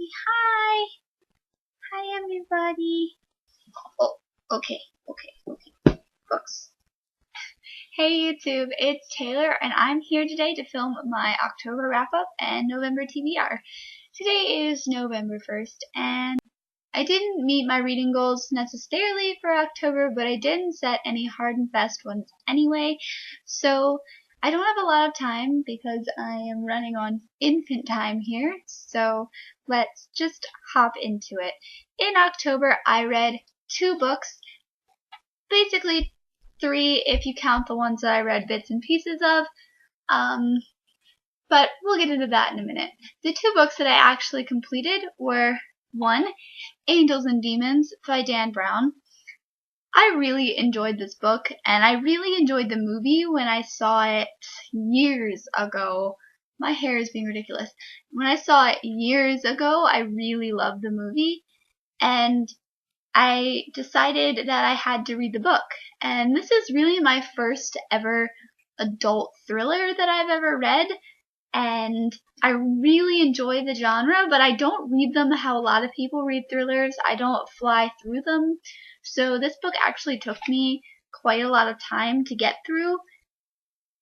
Hi. Hi, everybody. Oh, okay. Books. Hey, YouTube. It's Taylor, and I'm here today to film my October wrap-up and November TBR. Today is November 1st, and I didn't meet my reading goals necessarily for October, but I didn't set any hard and fast ones anyway, so I don't have a lot of time because I am running on infant time here, so let's just hop into it. In October, I read 2 books, basically 3 if you count the ones that I read bits and pieces of, but we'll get into that in a minute. The 2 books that I actually completed were 1, Angels and Demons by Dan Brown. I really enjoyed this book, and I really enjoyed the movie when I saw it years ago. My hair is being ridiculous. When I saw it years ago, I really loved the movie, and I decided that I had to read the book. And this is really my first ever adult thriller that I've ever read, and I really enjoy the genre, but I don't read them how a lot of people read thrillers. I don't fly through them. So this book actually took me quite a lot of time to get through,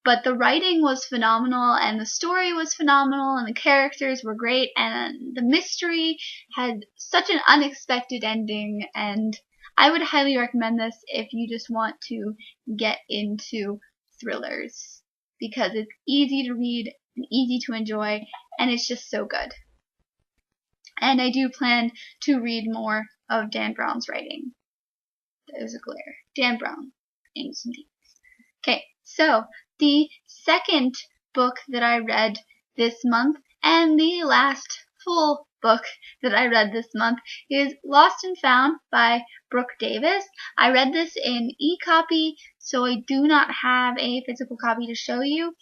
but the writing was phenomenal, and the story was phenomenal, and the characters were great, and the mystery had such an unexpected ending, and I would highly recommend this if you just want to get into thrillers, because it's easy to read and easy to enjoy, and it's just so good. And I do plan to read more of Dan Brown's writing. There's a glare. Dan Brown, Angels and Demons. Okay, so the second book that I read this month, and the last full book that I read this month, is Lost and Found by Brooke Davis. I read this in e-copy, so I do not have a physical copy to show you,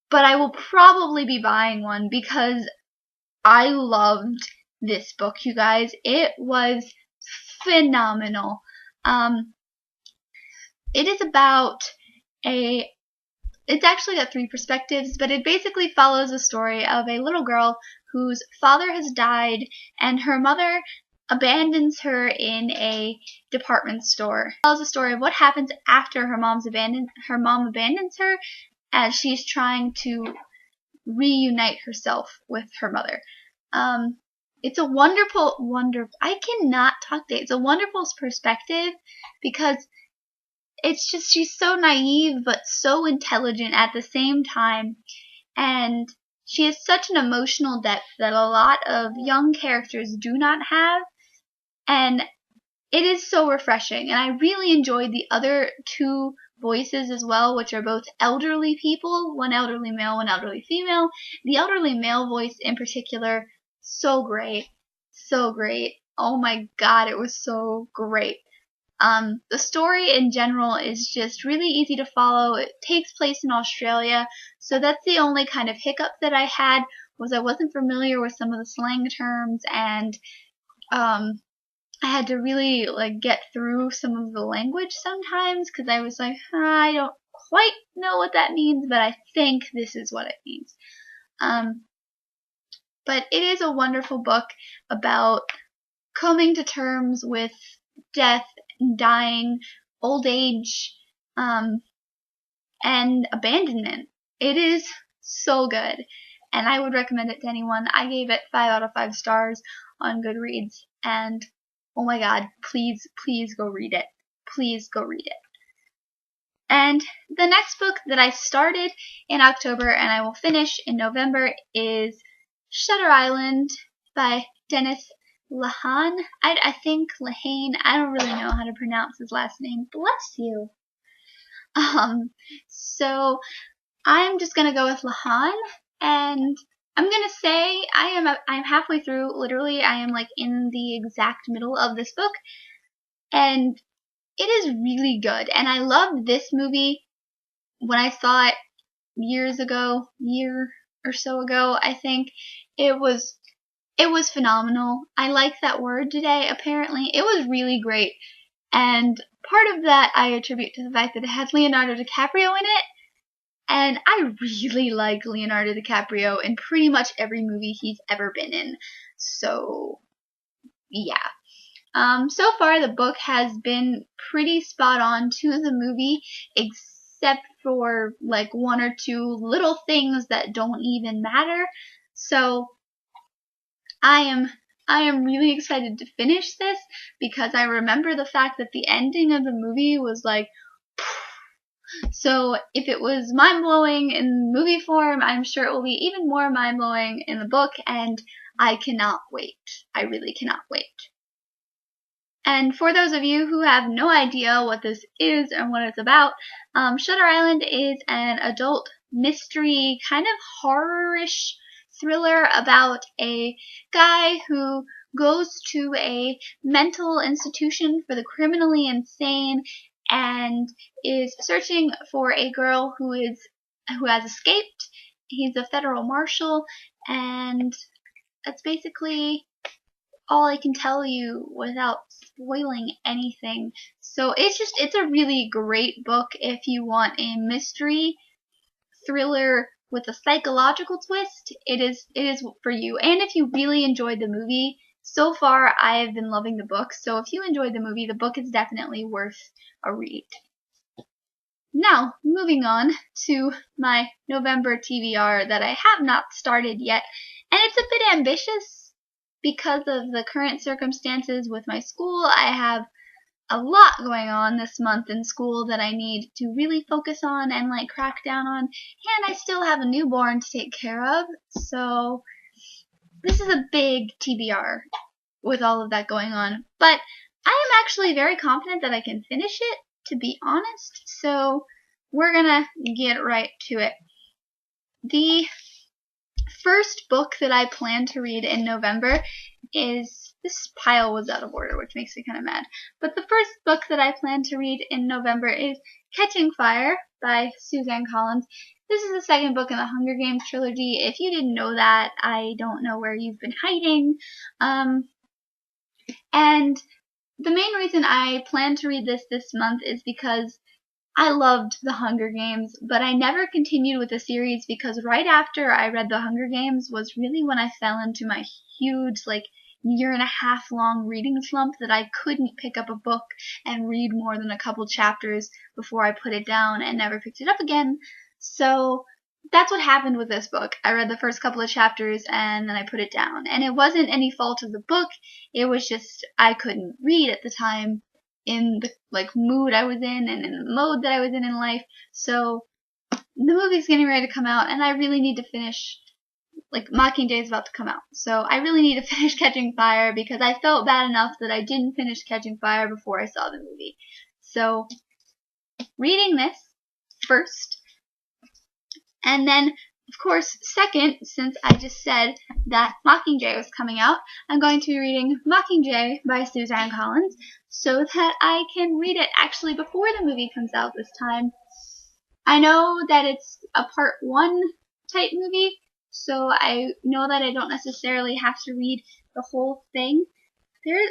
but I will probably be buying one because I loved this book, you guys. It was phenomenal. It is about it's actually got 3 perspectives, but it basically follows the story of a little girl whose father has died, and her mother abandons her in a department store. It tells the story of what happens after her mom abandons her, as she's trying to reunite herself with her mother. It's a wonderful, I cannot talk today. It's a wonderful perspective because it's just, she's so naive but so intelligent at the same time, and she has such an emotional depth that a lot of young characters do not have, and it is so refreshing. And I really enjoyed the other 2 voices as well, which are both elderly people, one elderly male, one elderly female. The elderly male voice in particular, so great. Oh my god, it was so great. The story in general is just really easy to follow. It takes place in Australia, so that's the only kind of hiccup that I had, was I wasn't familiar with some of the slang terms, and I had to really get through some of the language sometimes, because I was like, I don't quite know what that means, but I think this is what it means. But it is a wonderful book about coming to terms with death, dying, old age, and abandonment. It is so good, and I would recommend it to anyone. I gave it 5 out of 5 stars on Goodreads, and oh my god, please go read it. Please go read it. And the next book that I started in October and I will finish in November is Shutter Island by Dennis Lehane. I think Lehane. I don't really know how to pronounce his last name. Bless you. So I'm just gonna go with Lehane, and I'm gonna say I'm halfway through. Literally, I am in the exact middle of this book, and it is really good. And I loved this movie when I saw it year or so ago, I think. It was phenomenal. I like that word today, apparently. It was really great. And part of that I attribute to the fact that it had Leonardo DiCaprio in it. And I really like Leonardo DiCaprio in pretty much every movie he's ever been in. So, yeah. So far, the book has been pretty spot on to the movie, except for like one or two little things that don't even matter. So I am really excited to finish this because I remember the fact that the ending of the movie was like. So if it was mind blowing in movie form, I'm sure it will be even more mind blowing in the book, and I cannot wait. I really cannot wait. And for those of you who have no idea what this is and what it's about, Shutter Island is an adult mystery, kind of horror-ish thriller about a guy who goes to a mental institution for the criminally insane and is searching for a girl who has escaped. He's a federal marshal, and that's basically all I can tell you without spoiling anything. So it's a really great book if you want a mystery thriller with a psychological twist. It is for you. And if you really enjoyed the movie, so far I have been loving the book. So if you enjoyed the movie, the book is definitely worth a read. Now, moving on to my November TBR that I have not started yet. And it's a bit ambitious because of the current circumstances with my school. I have a lot going on this month in school that I need to really focus on and like crack down on. And I still have a newborn to take care of. So this is a big TBR with all of that going on. But I am actually very confident that I can finish it, to be honest. So we're gonna get right to it. The first book that I plan to read in November is, this pile was out of order, which makes me kind of mad. But the first book that I plan to read in November is Catching Fire by Suzanne Collins. This is the second book in the Hunger Games trilogy. If you didn't know that, I don't know where you've been hiding. And the main reason I plan to read this month is because I loved The Hunger Games, but I never continued with the series because right after I read The Hunger Games was really when I fell into my huge, like, year-and-a-half long reading slump that I couldn't pick up a book and read more than a couple chapters before I put it down and never picked it up again. So that's what happened with this book. I read the first couple of chapters and then I put it down. And it wasn't any fault of the book, it was just I couldn't read at the time in the like mood I was in and in the mode that I was in life. So the movie's getting ready to come out and I really need to finish, like Mockingjay is about to come out. So I really need to finish Catching Fire because I felt bad enough that I didn't finish Catching Fire before I saw the movie. So reading this first, and then of course second, since I just said that Mockingjay was coming out, I'm going to be reading Mockingjay by Suzanne Collins so that I can read it actually before the movie comes out this time. I know that it's a part 1 type movie, so I know that I don't necessarily have to read the whole thing.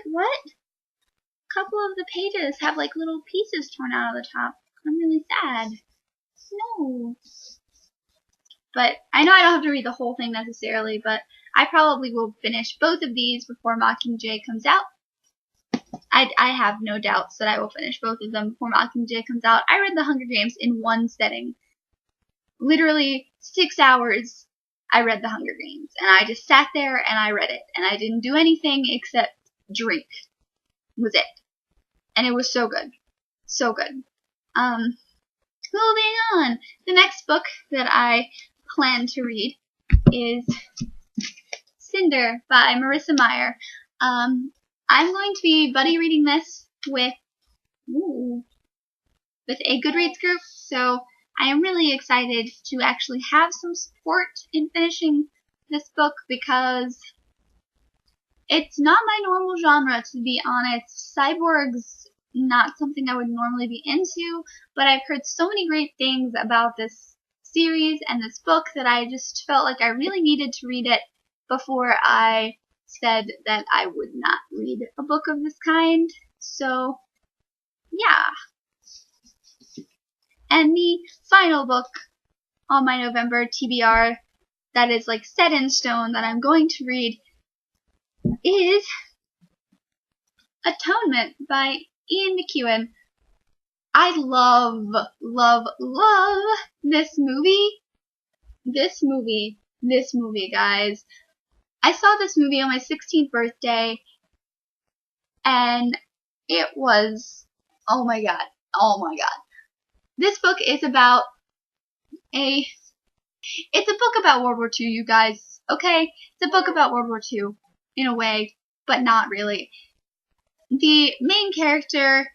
What? A couple of the pages have like little pieces torn out of the top. I'm really sad. No. But I know I don't have to read the whole thing necessarily, but I probably will finish both of these before Mockingjay comes out. I have no doubts that I will finish both of them before Mockingjay comes out. I read The Hunger Games in one setting. Literally 6 hours I read The Hunger Games. And I just sat there and I read it. And I didn't do anything except drink. Was it. And it was so good. So good. Moving on. The next book that I plan to read is Cinder by Marissa Meyer. I'm going to be buddy reading this with a Goodreads group, so I am really excited to actually have some support in finishing this book because it's not my normal genre, to be honest. Cyborgs, not something I would normally be into, but I've heard so many great things about this series and this book that I just felt like I really needed to read it before I said that I would not read a book of this kind. So, yeah. And the final book on my November TBR that is like set in stone that I'm going to read is Atonement by Ian McEwan. I love this movie. This movie, guys. I saw this movie on my 16th birthday, and it was, oh my god. This book is about it's a book about World War II, you guys, okay? It's a book about World War II, in a way, but not really. The main character,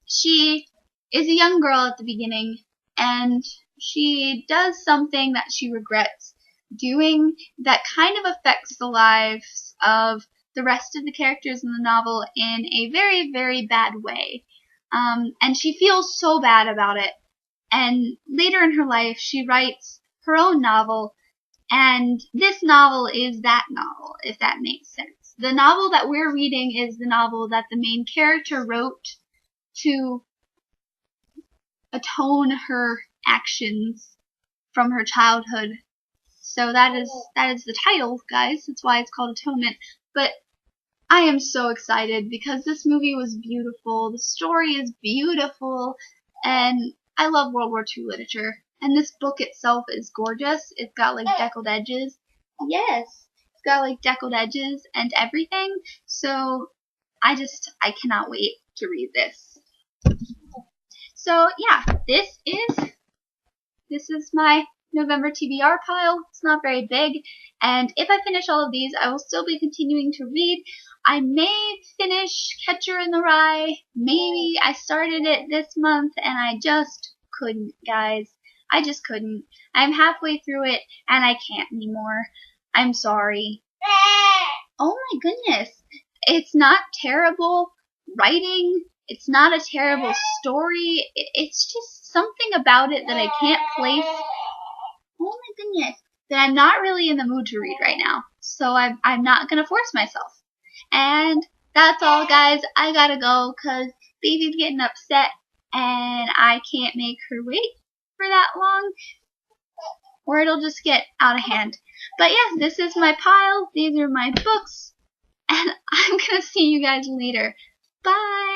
she is a young girl at the beginning, and she does something that she regrets doing that kind of affects the lives of the rest of the characters in the novel in a very, very bad way. And she feels so bad about it. And later in her life, she writes her own novel, and this novel is that novel, if that makes sense. The novel that we're reading is the novel that the main character wrote to atone her actions from her childhood. So that is the title, guys. That's why it's called Atonement. But I am so excited because this movie was beautiful. The story is beautiful, and I love World War II literature. And this book itself is gorgeous. It's got like deckled edges. Yes, it's got like deckled edges and everything. So I cannot wait to read this. So yeah, this is my November TBR pile. It's not very big, and if I finish all of these, I will still be continuing to read. I may finish Catcher in the Rye. Maybe. I started it this month, and I just couldn't, guys. I just couldn't. I'm halfway through it, and I can't anymore. I'm sorry. Oh my goodness. It's not terrible writing. It's not a terrible story. It's just something about it that I can't place. Oh my goodness. That I'm not really in the mood to read right now. So I'm not going to force myself. And that's all, guys. I gotta go because baby's getting upset and I can't make her wait for that long or it'll just get out of hand. But yes, this is my pile. These are my books. And I'm going to see you guys later. Bye!